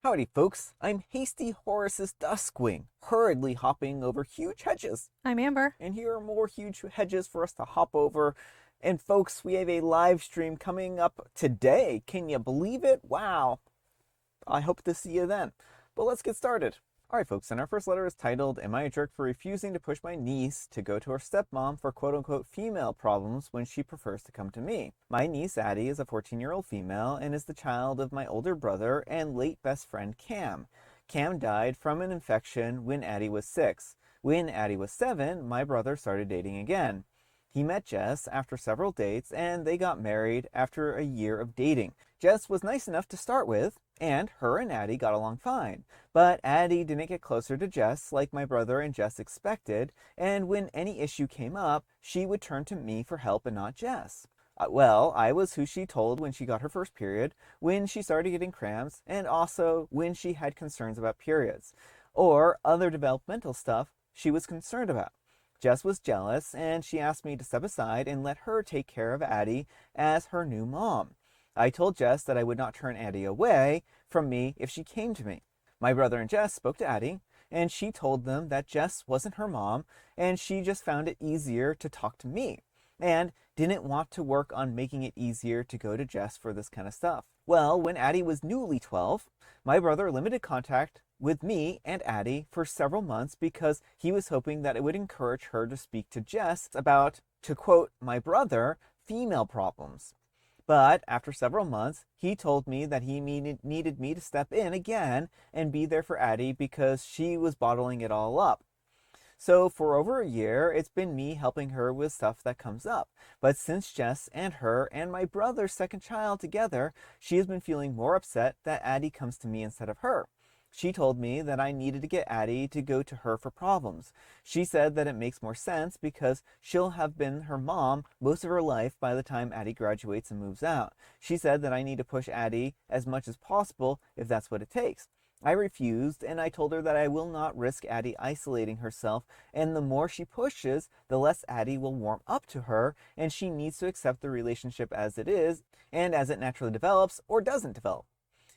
Howdy, folks. I'm Hasty Horace's Duskwing, hurriedly hopping over huge hedges. I'm Amber. And here are more huge hedges for us to hop over. And folks, we have a live stream coming up today. Can you believe it? Wow. I hope to see you then. But let's get started. Alright folks, and our first letter is titled, Am I a Jerk for Refusing to Push My Niece to Go to Her Stepmom for quote-unquote female problems when she prefers to come to me? My niece Addie is a 14-year-old female and is the child of my older brother and late best friend Cam. Cam died from an infection when Addie was 6. When Addie was 7, my brother started dating again. He met Jess after several dates and they got married after a year of dating. Jess was nice enough to start with, and her and Addie got along fine. But Addie didn't get closer to Jess like my brother and Jess expected, and when any issue came up, she would turn to me for help and not Jess. Well, I was who she told when she got her first period, when she started getting cramps, and also when she had concerns about periods, or other developmental stuff she was concerned about. Jess was jealous, and she asked me to step aside and let her take care of Addie as her new mom. I told Jess that I would not turn Addie away from me if she came to me. My brother and Jess spoke to Addie, and she told them that Jess wasn't her mom, and she just found it easier to talk to me, and didn't want to work on making it easier to go to Jess for this kind of stuff. Well, when Addie was newly 12, my brother limited contact with me and Addie for several months because he was hoping that it would encourage her to speak to Jess about, to quote my brother, female problems. But after several months, he told me that he needed me to step in again and be there for Addie because she was bottling it all up. So for over a year, it's been me helping her with stuff that comes up. But since Jess and her and my brother's second child together, she has been feeling more upset that Addie comes to me instead of her. She told me that I needed to get Addie to go to her for problems. She said that it makes more sense because she'll have been her mom most of her life by the time Addie graduates and moves out. She said that I need to push Addie as much as possible if that's what it takes. I refused, and I told her that I will not risk Addie isolating herself, and the more she pushes, the less Addie will warm up to her, and she needs to accept the relationship as it is, and as it naturally develops or doesn't develop.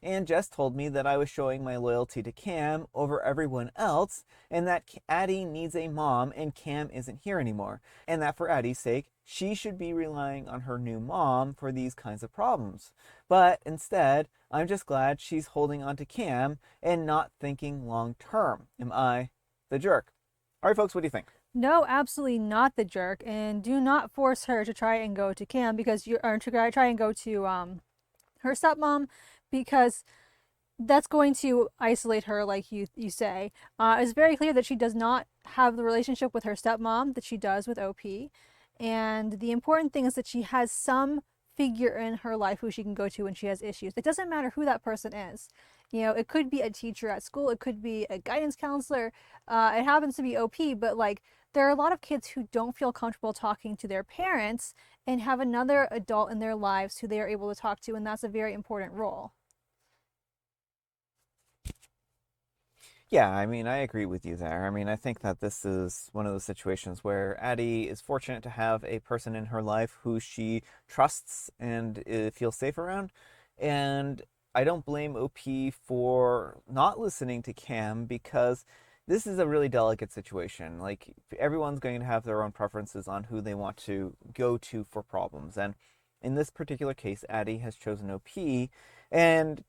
And Jess told me that I was showing my loyalty to Cam over everyone else, and that Addie needs a mom and Cam isn't here anymore, and that for Addie's sake, she should be relying on her new mom for these kinds of problems. But instead, I'm just glad she's holding on to Cam and not thinking long term. Am I the jerk? All right, folks, what do you think? No, absolutely not the jerk, and do not force her to try and go to Cam because try and go to her stepmom, because that's going to isolate her, like you say. It's very clear that she does not have the relationship with her stepmom that she does with OP, and the important thing is that she has some figure in her life who she can go to when she has issues. It doesn't matter who that person is. You know, it could be a teacher at school, it could be a guidance counselor. It happens to be OP, but like there are a lot of kids who don't feel comfortable talking to their parents and have another adult in their lives who they are able to talk to, and that's a very important role. Yeah, I mean, I agree with you there. I mean, I think that this is one of those situations where Addie is fortunate to have a person in her life who she trusts and feels safe around. And I don't blame OP for not listening to Cam because this is a really delicate situation. Like, everyone's going to have their own preferences on who they want to go to for problems. And in this particular case, Addie has chosen OP, and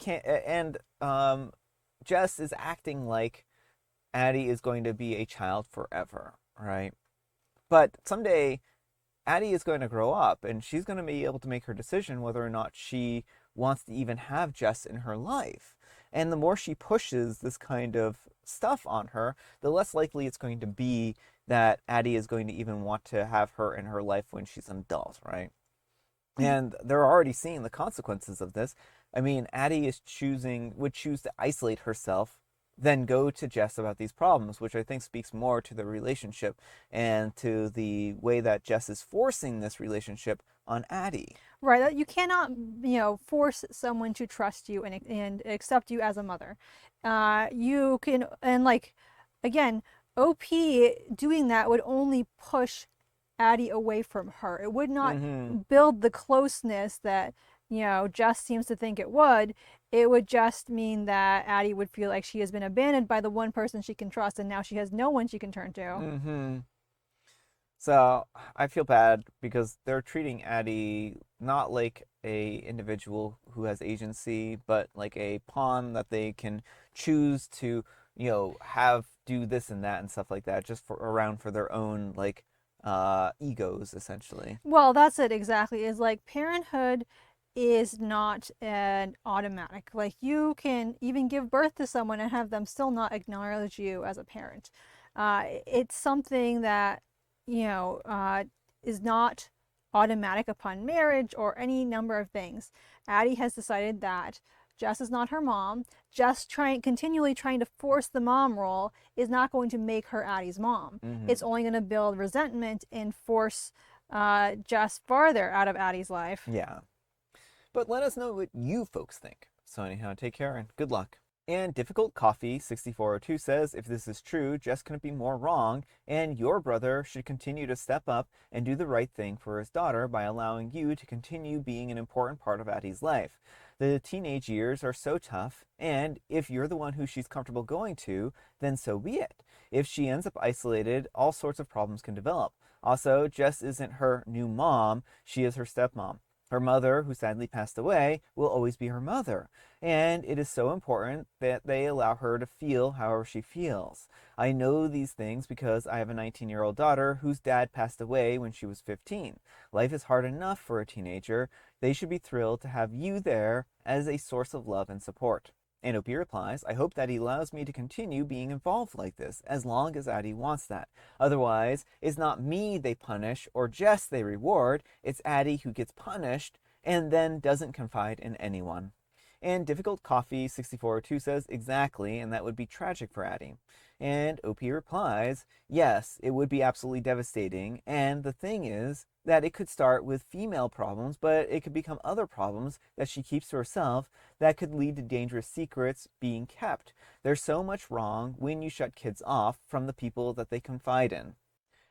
Jess is acting like Addie is going to be a child forever, right? But someday, Addie is going to grow up, and she's going to be able to make her decision whether or not she wants to even have Jess in her life. And the more she pushes this kind of stuff on her, the less likely it's going to be that Addie is going to even want to have her in her life when she's an adult, right? And they're already seeing the consequences of this. I mean, Addie would choose to isolate herself, then go to Jess about these problems, which I think speaks more to the relationship and to the way that Jess is forcing this relationship on Addie. Right, you cannot, force someone to trust you and accept you as a mother. You can, and like, again, OP doing that would only push Addie away from her. It would not Mm-hmm. build the closeness that, Jess seems to think it would. it would just mean that Addie would feel like she has been abandoned by the one person she can trust, and now she has no one she can turn to. Mm-hmm. So I feel bad because they're treating Addie not like a individual who has agency, but like a pawn that they can choose to, have do this and that and stuff like that, just for around for their own like egos essentially. Well, that's it exactly. Is like parenthood is not an automatic. Like you can even give birth to someone and have them still not acknowledge you as a parent. It's something that you know uh, is not automatic upon marriage or any number of things. Addie has decided that Jess is not her mom. Just continually trying to force the mom role is not going to make her Addie's mom. Mm-hmm. It's only going to build resentment and force Jess farther out of Addie's life. Yeah. But let us know what you folks think. So anyhow, take care and good luck. And Difficult Coffee 6402 says, if this is true, Jess couldn't be more wrong, and your brother should continue to step up and do the right thing for his daughter by allowing you to continue being an important part of Addie's life. The teenage years are so tough, and if you're the one who she's comfortable going to, then so be it. If she ends up isolated, all sorts of problems can develop. Also, Jess isn't her new mom, she is her stepmom. Her mother, who sadly passed away, will always be her mother, and it is so important that they allow her to feel however she feels. I know these things because I have a 19-year-old daughter whose dad passed away when she was 15. Life is hard enough for a teenager. They should be thrilled to have you there as a source of love and support. And Opie replies, I hope that he allows me to continue being involved like this, as long as Addie wants that. Otherwise, it's not me they punish or Jess they reward, it's Addie who gets punished and then doesn't confide in anyone. And Difficult Coffee 6402 says, exactly, and that would be tragic for Addie. And OP replies, yes, it would be absolutely devastating, and the thing is that it could start with female problems, but it could become other problems that she keeps to herself that could lead to dangerous secrets being kept. There's so much wrong when you shut kids off from the people that they confide in.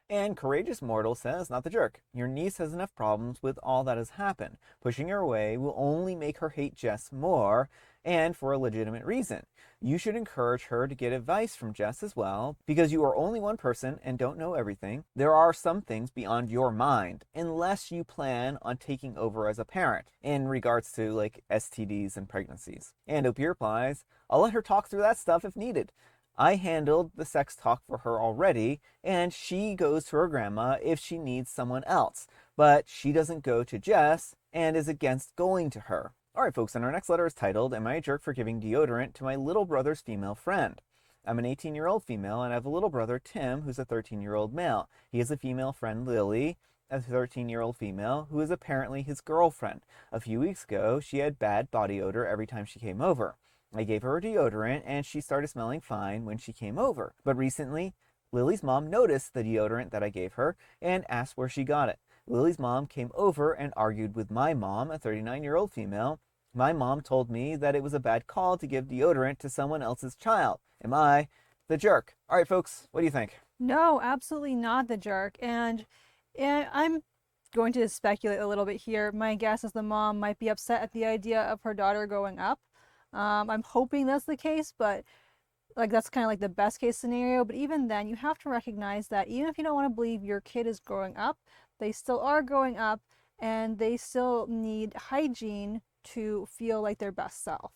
And Courageous Mortal says, not the jerk. Your niece has enough problems with all that has happened. Pushing her away will only make her hate Jess more, and for a legitimate reason. You should encourage her to get advice from Jess as well, because you are only one person and don't know everything. There are some things beyond your mind, unless you plan on taking over as a parent, in regards to like STDs and pregnancies. And Opie replies, I'll let her talk through that stuff if needed. I handled the sex talk for her already, and she goes to her grandma if she needs someone else. But she doesn't go to Jess and is against going to her. Alright folks, and our next letter is titled, Am I a Jerk for Giving Deodorant to My Little Brother's Female Friend? I'm an 18-year-old female, and I have a little brother, Tim, who's a 13-year-old male. He has a female friend, Lily, a 13-year-old female, who is apparently his girlfriend. A few weeks ago, she had bad body odor every time she came over. I gave her a deodorant and she started smelling fine when she came over. But recently, Lily's mom noticed the deodorant that I gave her and asked where she got it. Lily's mom came over and argued with my mom, a 39-year-old female. My mom told me that it was a bad call to give deodorant to someone else's child. Am I the jerk? All right, folks, what do you think? No, absolutely not the jerk. And I'm going to speculate a little bit here. My guess is the mom might be upset at the idea of her daughter growing up. I'm hoping that's the case, but like that's kind of like the best case scenario. But even then, you have to recognize that even if you don't want to believe your kid is growing up, they still are growing up and they still need hygiene to feel like their best self.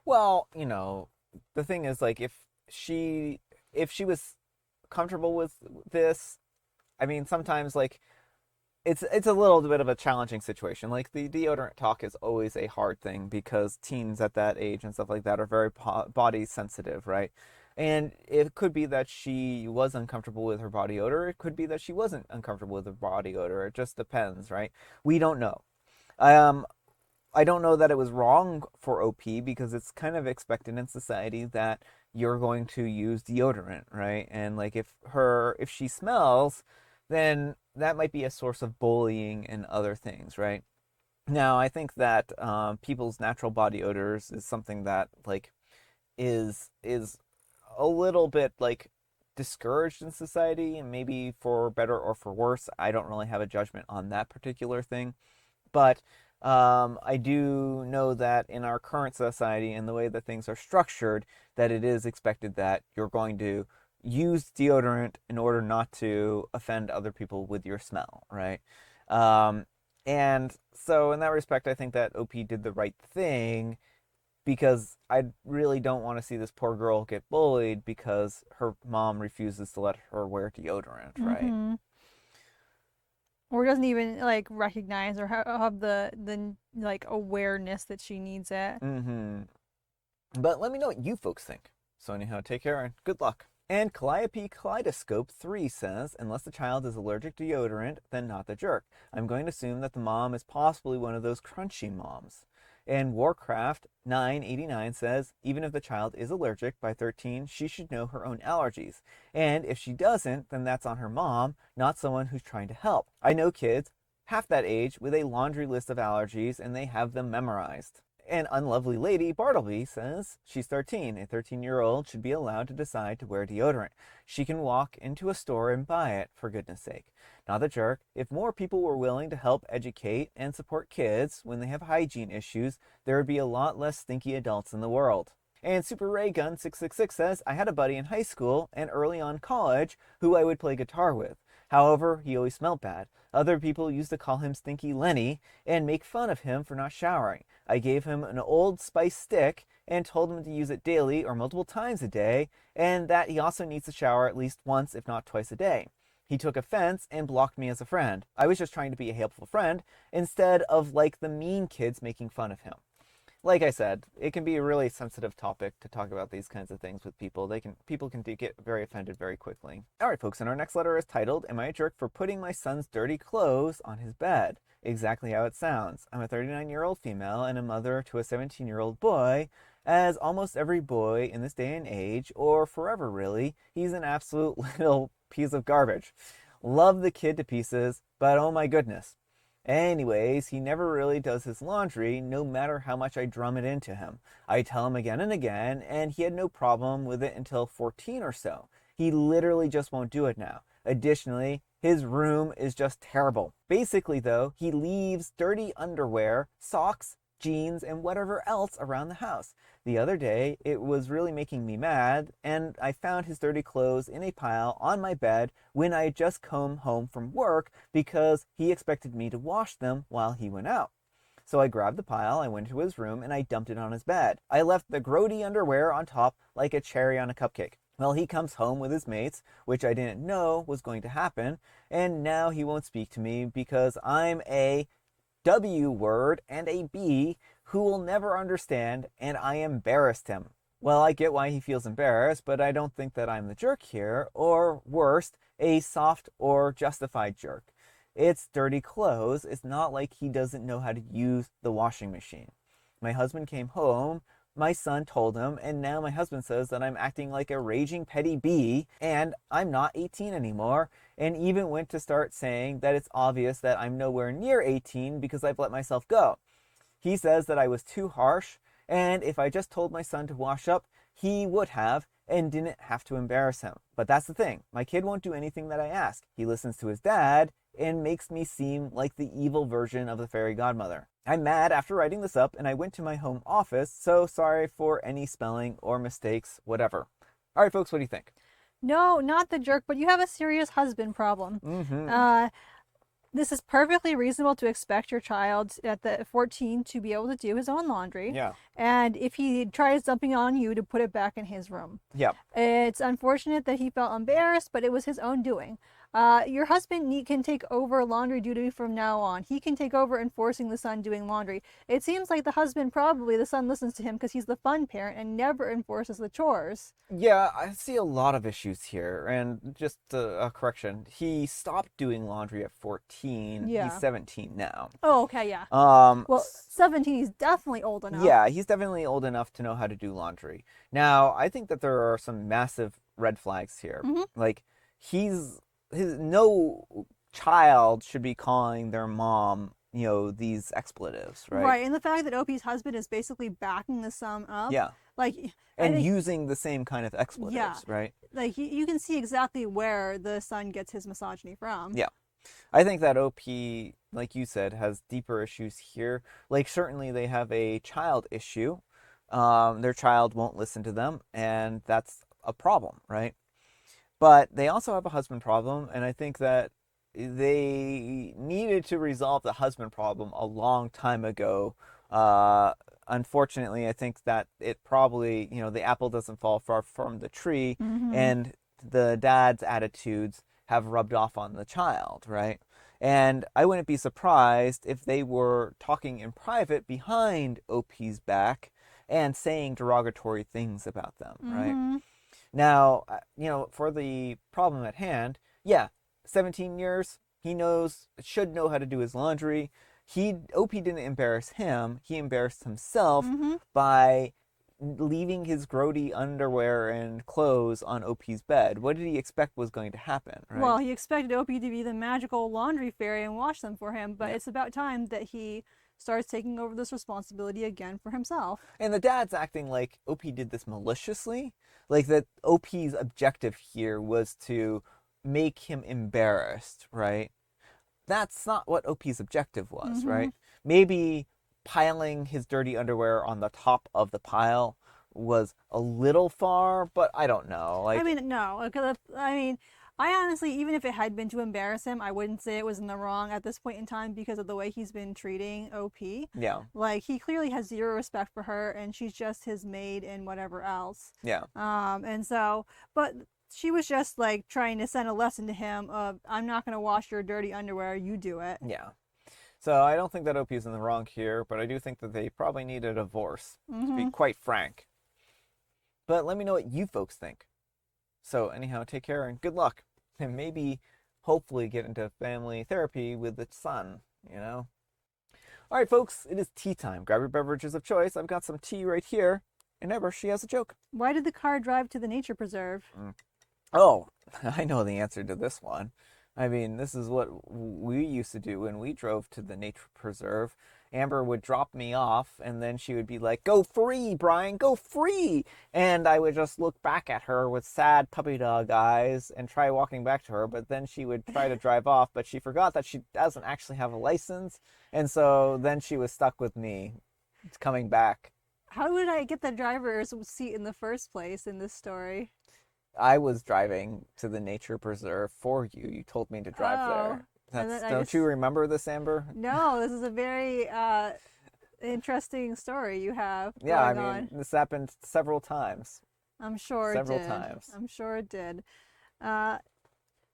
Well, the thing is like if she was comfortable with this, I mean, sometimes like it's a little bit of a challenging situation. Like the deodorant talk is always a hard thing because teens at that age and stuff like that are very body sensitive, right? And it could be that she was uncomfortable with her body odor. It could be that she wasn't uncomfortable with her body odor. It just depends, right? We don't know. Um, I don't know that it was wrong for OP because it's kind of expected in society that you're going to use deodorant, right? And like if she smells, then that might be a source of bullying and other things, right? Now, I think that people's natural body odors is something that like is a little bit like discouraged in society, and maybe for better or for worse. I don't really have a judgment on that particular thing, but I do know that in our current society and the way that things are structured, that it is expected that you're going to use deodorant in order not to offend other people with your smell, right? Um, and so, in that respect, I think that OP did the right thing because I really don't want to see this poor girl get bullied because her mom refuses to let her wear deodorant, right? Mm-hmm. Or doesn't even like recognize or have the like awareness that she needs it. Mm-hmm. But let me know what you folks think. So anyhow, take care and good luck. And Calliope Kaleidoscope 3 says, unless the child is allergic to deodorant, then not the jerk. I'm going to assume that the mom is possibly one of those crunchy moms. And Warcraft 989 says, even if the child is allergic by 13, she should know her own allergies. And if she doesn't, then that's on her mom, not someone who's trying to help. I know kids half that age with a laundry list of allergies and they have them memorized. An unlovely lady, Bartleby, says she's 13. A 13-year-old should be allowed to decide to wear deodorant. She can walk into a store and buy it, for goodness sake. Not the jerk. If more people were willing to help educate and support kids when they have hygiene issues, there would be a lot less stinky adults in the world. And Super Ray Gun 666 says, I had a buddy in high school and early on college who I would play guitar with. However, he always smelled bad. Other people used to call him Stinky Lenny and make fun of him for not showering. I gave him an Old Spice stick and told him to use it daily or multiple times a day, and that he also needs to shower at least once, if not twice a day. He took offense and blocked me as a friend. I was just trying to be a helpful friend instead of like the mean kids making fun of him. Like I said, it can be a really sensitive topic to talk about these kinds of things with people. People can get very offended very quickly. All right, folks, and our next letter is titled, Am I a jerk for putting my son's dirty clothes on his bed? Exactly how it sounds. I'm a 39-year-old female and a mother to a 17-year-old boy. As almost every boy in this day and age, or forever really, he's an absolute little piece of garbage. Love the kid to pieces, but oh my goodness. Anyways, he never really does his laundry, no matter how much I drum it into him. I tell him again and again, and he had no problem with it until 14 or so. He literally just won't do it now. Additionally, his room is just terrible. Basically, though, he leaves dirty underwear, socks, jeans, and whatever else around the house. The other day, it was really making me mad, and I found his dirty clothes in a pile on my bed when I had just come home from work because he expected me to wash them while he went out. So I grabbed the pile, I went to his room, and I dumped it on his bed. I left the grody underwear on top like a cherry on a cupcake. Well, he comes home with his mates, which I didn't know was going to happen, and now he won't speak to me because I'm a W word and a B who will never understand, and I embarrassed him. Well, I get why he feels embarrassed, but I don't think that I'm the jerk here, or worst, a soft or justified jerk. It's dirty clothes. It's not like he doesn't know how to use the washing machine. My husband came home, my son told him, and now my husband says that I'm acting like a raging petty bee, and I'm not 18 anymore, and even went to start saying that it's obvious that I'm nowhere near 18 because I've let myself go. He says that I was too harsh, and if I just told my son to wash up, he would have and didn't have to embarrass him. But that's the thing. My kid won't do anything that I ask. He listens to his dad and makes me seem like the evil version of the fairy godmother. I'm mad after writing this up, and I went to my home office, so sorry for any spelling or mistakes, whatever. All right, folks, what do you think? No, not the jerk, but you have a serious husband problem. Mm-hmm. This is perfectly reasonable to expect your child at the 14 to be able to do his own laundry. Yeah. And if he tries dumping on you, to put it back in his room. Yeah. It's unfortunate that he felt embarrassed, but it was his own doing. Your husband can take over laundry duty from now on. He can take over enforcing the son doing laundry. It seems like the son listens to him because he's the fun parent and never enforces the chores. Yeah, I see a lot of issues here. And just a correction, he stopped doing laundry at 14. Yeah. He's 17 now. Oh, okay, yeah. Um, Well, 17, he's definitely old enough. yeah, he's definitely old enough to know how to do laundry. Now, I think that there are some massive red flags here. Mm-hmm. Like, no child should be calling their mom, these expletives, right? Right, and the fact that Opie's husband is basically backing the son up. Yeah. Like, And using the same kind of expletives, yeah, right? Like, you can see exactly where the son gets his misogyny from. Yeah. I think that OP like you said, has deeper issues here. Like, certainly they have a child issue. Their child won't listen to them, and that's a problem, right? But they also have a husband problem, and I think that they needed to resolve the husband problem a long time ago. Uh, Unfortunately, I think that it probably, the apple doesn't fall far from the tree, Mm-hmm. and the dad's attitudes have rubbed off on the child, right? And I wouldn't be surprised if they were talking in private behind OP's back and saying derogatory things about them, right? Mm-hmm. Now, for the problem at hand, yeah, 17 years, he should know how to do his laundry. OP didn't embarrass him, he embarrassed himself Mm-hmm. by leaving his grody underwear and clothes on OP's bed. What did he expect was going to happen, right? Well, he expected Opie to be the magical laundry fairy and wash them for him, but Yeah. it's about time that he starts taking over this responsibility again for himself. And the dad's acting like OP did this maliciously, like that OP's objective here was to make him embarrassed, right? That's not what OP's objective was, Mm-hmm. right? Maybe piling his dirty underwear on the top of the pile was a little far, but I don't know. I Like, mean, no. I mean, I honestly, even if it had been to embarrass him, I wouldn't say it was in the wrong at this point in time because of the way he's been treating OP. yeah, Like, he clearly has zero respect for her, and she's just his maid and whatever else. yeah, And so, but she was just like trying to send a lesson to him of, I'm not going to wash your dirty underwear, you do it. yeah. So I don't think that OP's in the wrong here, but I do think that they probably need a divorce, to be Mm-hmm. quite frank. But let me know what you folks think. So anyhow, take care and good luck. And maybe, hopefully, get into family therapy with the son, you know? All right, folks, it is tea time. Grab your beverages of choice. I've got some tea right here. And Ever, she has a joke. Why did the car drive to the nature preserve? Oh, I know the answer to this one. I mean, this is what we used to do when we drove to the nature preserve. Amber would drop me off, and then she would be like, "Go free, Brian, go free!" And I would just look back at her with sad puppy dog eyes and try walking back to her, but then she would try to drive off, but she forgot that she doesn't actually have a license, and so then she was stuck with me coming back. How did I get the driver's seat in the first place in this story? I was driving to the nature preserve for you. You told me to drive Oh, there. and then I Don't just you remember this, Amber? no. This is a very interesting story you have Yeah, I going mean, on. this happened several times. I'm sure it Several did. times. I'm sure it did. Uh,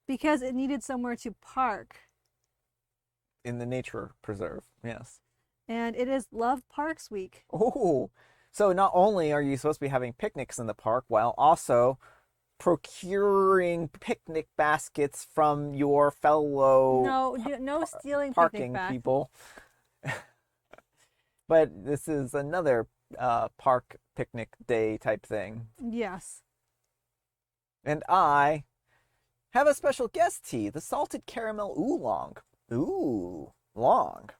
because it needed somewhere to park, In the nature preserve, yes. and it is Love Parks Week. Oh, so not only are you supposed to be having picnics in the park, while also procuring picnic baskets from your fellow No, no stealing picnic parking back. people. But this is another park picnic day type thing. Yes. And I have a special guest tea, the salted caramel oolong. Ooh, long.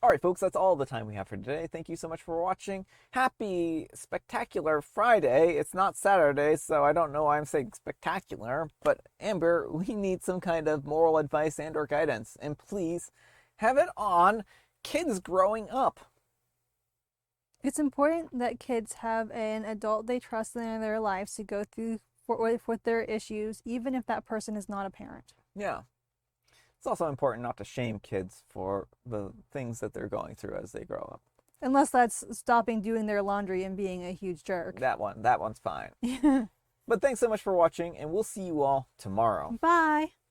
All right, folks, that's all the time we have for today. Thank you so much for watching. Happy Spectacular Friday. It's not Saturday, so I don't know why I'm saying spectacular. But Amber, we need some kind of moral advice and or guidance. And please have it on kids growing up. It's important that kids have an adult they trust in their lives to go through with their issues, even if that person is not a parent. Yeah. It's also important not to shame kids for the things that they're going through as they grow up. Unless that's stopping doing their laundry and being a huge jerk. That one's fine. But thanks so much for watching, and we'll see you all tomorrow. Bye.